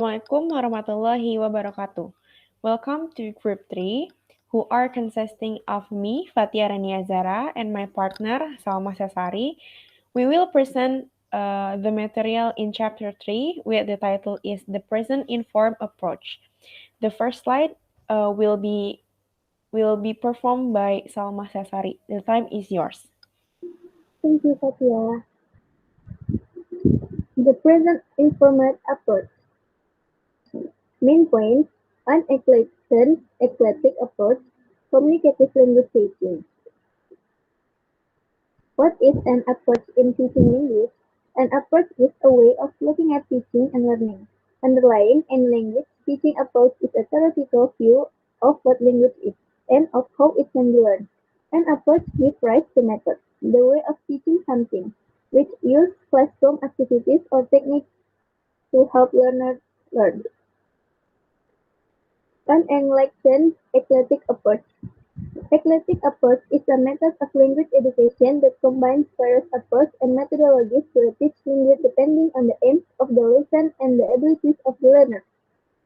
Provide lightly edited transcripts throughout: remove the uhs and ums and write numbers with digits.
Assalamualaikum warahmatullahi wabarakatuh. Welcome to Group 3, who are consisting of me, Fatia Rania Zara, and my partner, Salma Sasari. We will present the material in Chapter 3, where the title is The Present Informed Approach. The first slide will be performed by Salma Sasari. The time is yours. Thank you, Fatia. The present informed approach. Main points: an eclectic approach, communicative language teaching. What is an approach in teaching language? An approach is a way of looking at teaching and learning. Underlying any language teaching approach is a theoretical view of what language is and of how it can be learned. An approach gives rise to method, the way of teaching something, which use classroom activities or techniques to help learners learn. An enlightened eclectic approach. Eclectic approach is a method of language education that combines various approaches and methodologies to teach language depending on the aims of the lesson and the abilities of the learner.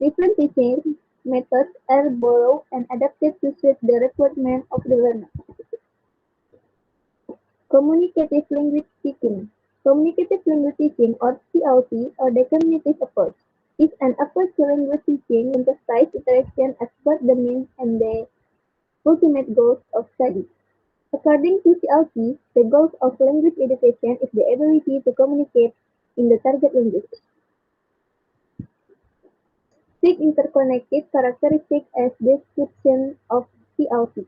Different teaching methods are borrowed and adapted to suit the requirements of the learner. Communicative language teaching. Communicative language teaching, or CLT, or declamative approach, is an approach to language teaching that emphasizes interaction as both the means and the ultimate goals of study. According to CLT, the goal of language education is the ability to communicate in the target language. Six interconnected characteristics as description of CLT.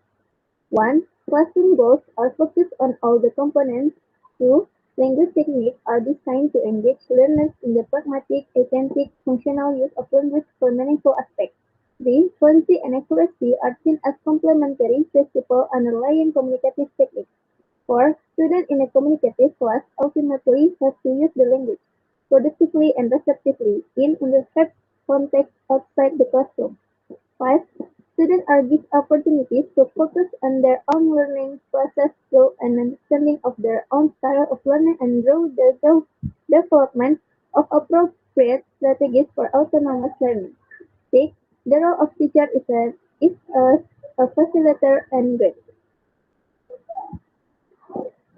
1. Classroom goals are focused on all the components. 2. Language techniques are designed to engage learners in the pragmatic, authentic, functional use of language for meaningful aspects. 3. Fluency and accuracy are seen as complementary principal underlying communicative techniques. 4. Students in a communicative class ultimately have to use the language productively and receptively in understood context outside the classroom. 5. Students are given opportunities to focus on their own learning process through an understanding of their own style of learning and through the development of appropriate strategies for autonomous learning. 6. The role of teacher is a facilitator and guide.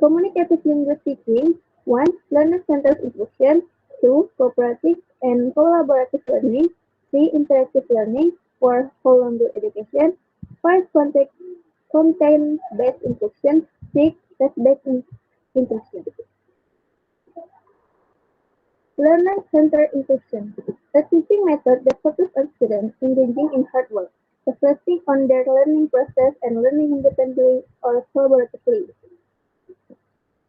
Communicative language teaching: 1. Learner-centered instruction. 2. Cooperative and collaborative learning. 3. Interactive learning. 4. Whole language education. 5. Content-based instruction. 6. Test-based instruction. Learner-centered instruction: a teaching method that focuses on students engaging in hard work, reflecting on their learning process and learning independently or collaboratively.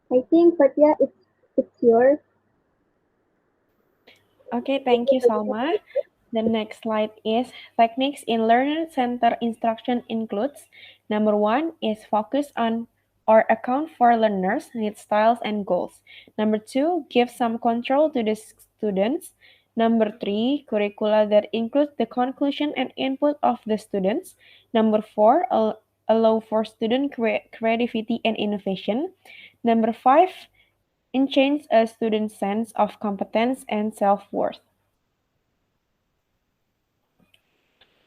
I think Fatia, it's yours. Okay, thank you, Salma. The next slide is techniques in learner-centered instruction includes number one is focus on or account for learners' needs, styles, and goals. Number two, give some control to the students. Number three, curricula that include the conclusion and input of the students. Number four, allow for student creativity and innovation. Number five, enhance a student's sense of competence and self-worth.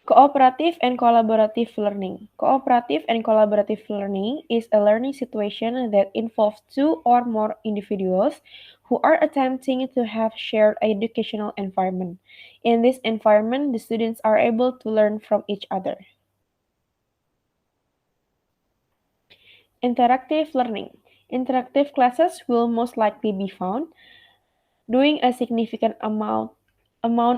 Cooperative and collaborative learning. Cooperative and collaborative learning is a learning situation that involves two or more individuals who are attempting to have shared educational environment. In this environment, the students are able to learn from each other. Interactive learning. Interactive classes will most likely be found doing a significant amount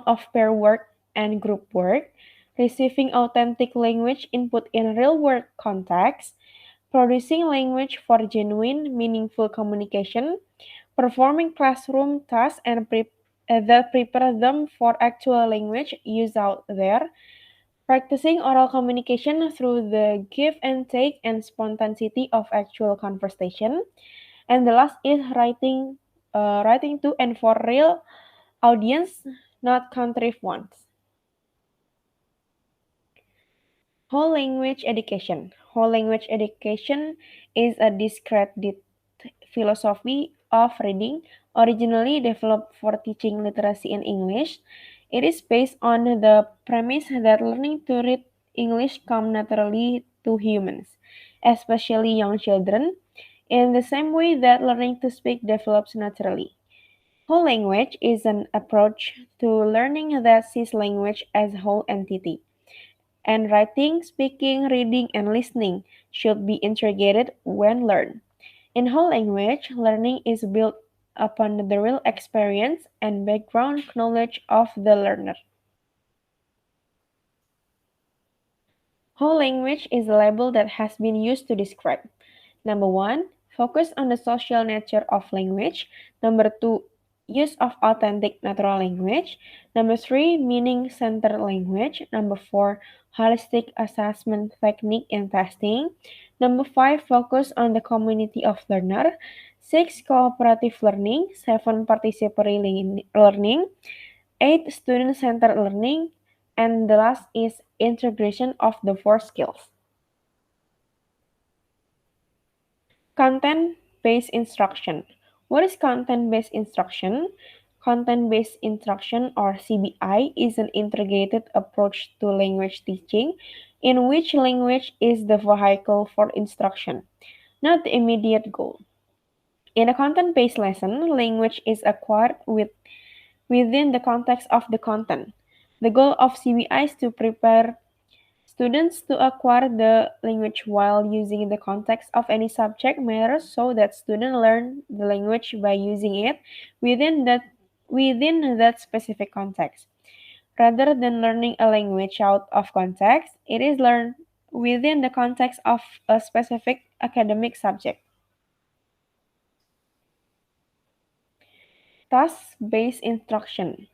of pair work and group work, receiving authentic language input in real-world context, producing language for genuine, meaningful communication, performing classroom tasks that prepare them for actual language use out there, practicing oral communication through the give and take and spontaneity of actual conversation, and the last is writing to and for real audience, not country ones. Whole language education. Whole language education is a discredited philosophy of reading, originally developed for teaching literacy in English. It is based on the premise that learning to read English comes naturally to humans, especially young children, in the same way that learning to speak develops naturally. Whole language is an approach to learning that sees language as a whole entity, and writing, speaking, reading, and listening should be integrated when learned. In whole language, learning is built upon the real experience and background knowledge of the learner. Whole language is a label that has been used to describe: number one, focus on the social nature of language; number two, use of authentic natural language; number three, meaning-centered language; number four, holistic assessment technique and testing; number five, focus on the community of learner; six, cooperative learning; seven, participatory learning; eight, student-centered learning; and the last is integration of the four skills. Content-based instruction. What is content-based instruction? Content-based instruction, or CBI, is an integrated approach to language teaching in which language is the vehicle for instruction, not the immediate goal. In a content-based lesson, language is acquired within the context of the content. The goal of CBI is to prepare students to acquire the language while using the context of any subject matter so that students learn the language by using it within that specific context. Rather than learning a language out of context, it is learned within the context of a specific academic subject. Task-based instruction.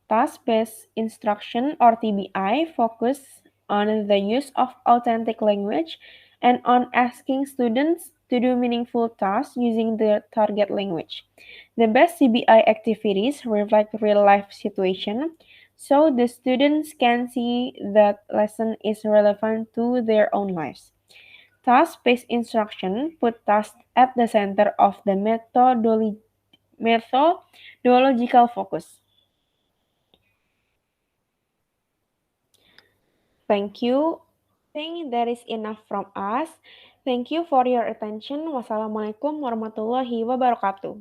Task-based instruction, or TBI, focus on the use of authentic language and on asking students to do meaningful tasks using the target language. The best CBI activities reflect real-life situation, so the students can see that lesson is relevant to their own lives. Task-based instruction put tasks at the center of the methodological focus. Thank you. I think that is enough from us. Thank you for your attention. Wassalamualaikum warahmatullahi wabarakatuh.